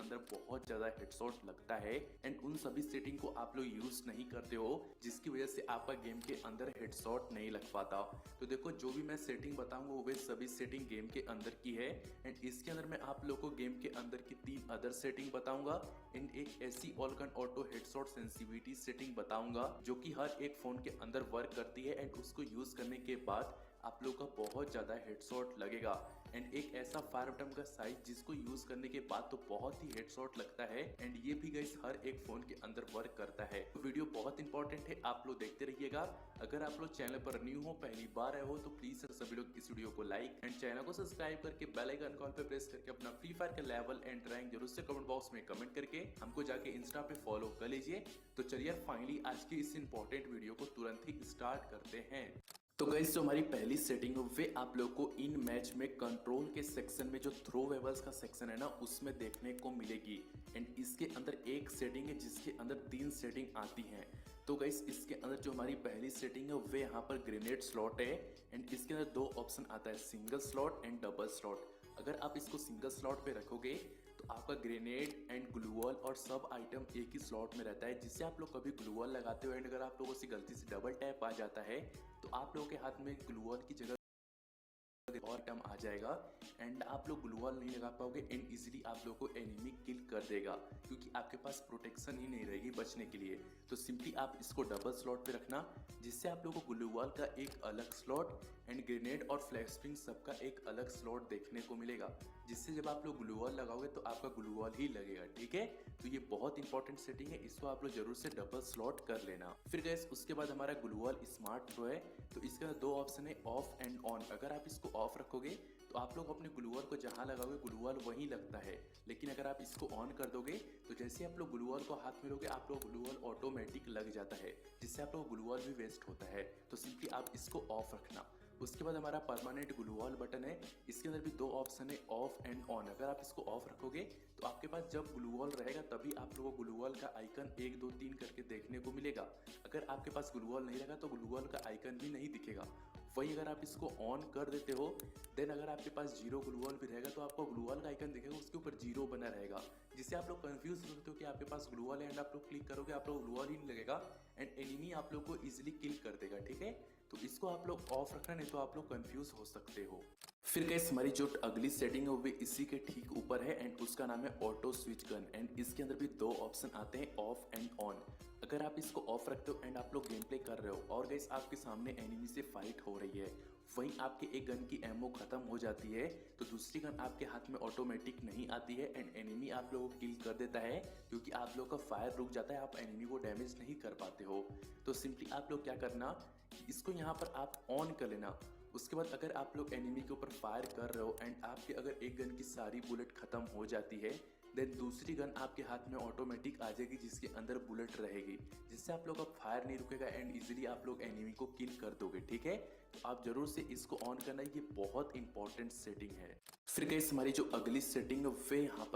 अंदर बहुत ज्यादा हेडशॉट लगता है एंड उन सभी सेटिंग को आप लोग यूज नहीं करते हो, जिसकी वजह से आपका गेम के अंदर हेडशॉट नहीं लग पाता। तो देखो जो भी मैं सेटिंग बताऊंगा वे सभी सेटिंग गेम के अंदर की है एंड इसके अंदर मैं आप लोगों को गेम के अंदर की 3 अदर सेटिंग बताऊंगा एंड एक ऐसी all gun auto headshot sensitivity setting बताऊंगा जो कि हर एक फोन के अंदर वर्क करती है एंड उसको यूज करने के बाद आप लोग का बहुत ज्यादा हेडशॉट लगेगा एंड एक ऐसा फायर बटन का साइज जिसको यूज करने के बाद तो बहुत ही हेडशॉट लगता है एंड ये भी गाइस हर एक फोन के अंदर वर्क करता है। तो वीडियो बहुत इंपॉर्टेंट है, आप लोग देखते रहिएगा। अगर आप लोग चैनल पर न्यू हो, पहली बार आए हो, तो प्लीज सभी लोग इस वीडियो को लाइक एंड चैनल को सब्सक्राइब करके बेल आइकन कॉल पे प्रेस करके अपना फ्री फायर का लेवल एंड रैंक जरूर से कमेंट बॉक्स में कमेंट करके हमको जाके इंस्टा पे फॉलो कर लीजिए। तो चलिए फाइनली आज की इस इंपॉर्टेंट वीडियो को तुरंत ही स्टार्ट करते हैं। तो गाइस जो हमारी पहली सेटिंग है वे आप लोग को इन मैच में कंट्रोल के सेक्शन में जो थ्रो वेबल्स का सेक्शन है ना उसमें देखने को मिलेगी एंड इसके अंदर एक सेटिंग है जिसके अंदर 3 सेटिंग आती हैं। तो गाइस इसके अंदर जो हमारी पहली सेटिंग है वे यहाँ पर ग्रेनेड स्लॉट है एंड इसके अंदर 2 ऑप्शन आता है, single slot and double slot. अगर आप इसको सिंगल स्लॉट पे रखोगे तो आपका ग्रेनेड एंड ग्लूवॉल और सब आइटम एक ही स्लॉट में रहता है, जिससे आप लोग कभी ग्लूवॉल लगाते हो एंड अगर आप लोगों से गलती से डबल टैप आ जाता है तो आप लोगों के हाथ में ग्लूवॉल की जगह और टर्म आ जाएगा एंड आप लोग ग्लूवॉल नहीं लगा पाओगे एंड इजीली आप लोगों को एनिमी किल कर देगा क्योंकि आपके पास प्रोटेक्शन ही नहीं रहेगी बचने के लिए। तो सिंपली आप इसको डबल स्लॉट पे रखना, जिससे आप लोगों को ग्लूवॉल का एक अलग स्लॉट एंड ग्रेनेड और फ्लैश स्प्रिंग सबका एक अलग स्लॉट देखने को मिलेगा, जिससे जब आप लोग ग्लूवॉल लगाओगे तो आपका ग्लूवॉल ही लगेगा। ठीक है, तो ये बहुत इंपॉर्टेंट सेटिंग है, इसको आप लोग जरूर से डबल स्लॉट कर लेना। फिर गैस उसके बाद हमारा ग्लूवॉल स्मार्ट थ्रो है, तो इसका 2 ऑप्शन है, ऑफ एंड ऑन। अगर आप इसको ऑफ रखोगे तो आप लोग अपने ग्लूवॉल को जहां लगाओगे ग्लूवॉल वहीं लगता है, लेकिन अगर आप इसको ऑन कर दोगे तो जैसे आप लोग ग्लूवॉल को हाथ में लोगे आप लोग ग्लूवॉल ऑटोमेटिक लग जाता है, जिससे आप लोग ग्लूवॉल भी वेस्ट होता है। तो सिंपली आप इसको ऑफ रखना। उसके बाद हमारा परमानेंट ग्लूवॉल बटन है, इसके अंदर भी 2 ऑप्शन है, ऑफ एंड ऑन। अगर आप इसको ऑफ रखोगे तो आपके पास जब ग्लूवॉल रहेगा तभी आप लोगों को ग्लूवॉल का आइकन 1 2 3 करके देखने को मिलेगा। अगर आपके पास ग्लूवॉल नहीं रहेगा तो ग्लूवॉल का आइकन भी नहीं दिखेगा। वही अगर आप इसको ऑन कर देते हो देन अगर आपके पास 0 ग्लूवॉल भी रहेगा तो आपको ग्लूवॉल का आइकन दिखेगा, उसके ऊपर 0 बना रहेगा, जिससे आप लोग कंफ्यूज होते हो कि आपके पास ग्लूवॉल है एंड आप लोग क्लिक करोगे आप लोग ग्लूवॉल ही नहीं लगेगा एंड एनिमी आप लोग को इजिली किल कर देगा। ठीक है, तो इसको आप लोग ऑफ रखना, नहीं तो आप लोग कंफ्यूज हो सकते हो। फिर गाइस हमारी जो अगली सेटिंग है वो इसी के ठीक ऊपर है एंड उसका नाम है ऑटो स्विच गन एंड इसके अंदर भी 2 ऑप्शन आते हैं, ऑफ एंड ऑन। अगर आप इसको ऑफ रखते हो एंड आप लोग गेम प्ले कर रहे हो और गाइस आपके सामने एनिमी से फाइट हो रही है, वहीं आपके एक गन की एमओ खत्म हो जाती है तो दूसरी गन आपके हाथ में ऑटोमेटिक नहीं आती है एंड एनिमी आप लोगों को किल कर देता है, क्योंकि आप लोग का फायर रुक जाता है, आप एनिमी को डैमेज नहीं कर पाते हो। तो सिंपली आप लोग क्या करना, इसको यहाँ पर आप ऑन कर लेना। उसके बाद अगर आप लोग एनिमी के ऊपर फायर कर रहे हो एंड आपके अगर एक गन की सारी बुलेट खत्म हो जाती है देन दूसरी गन आपके हाथ में ऑटोमेटिक आ जाएगी जिसके अंदर बुलेट रहेगी, जिससे आप लोग का फायर नहीं रुकेगा एंड इजीली आप लोग एनिमी को किल कर दोगे। ठीक है, तो आप जरूर से इसको ऑन करना, ये बहुत इंपॉर्टेंट सेटिंग है। फिर गाइस हमारी जो अगली सेटिंग है वे यहाँ पर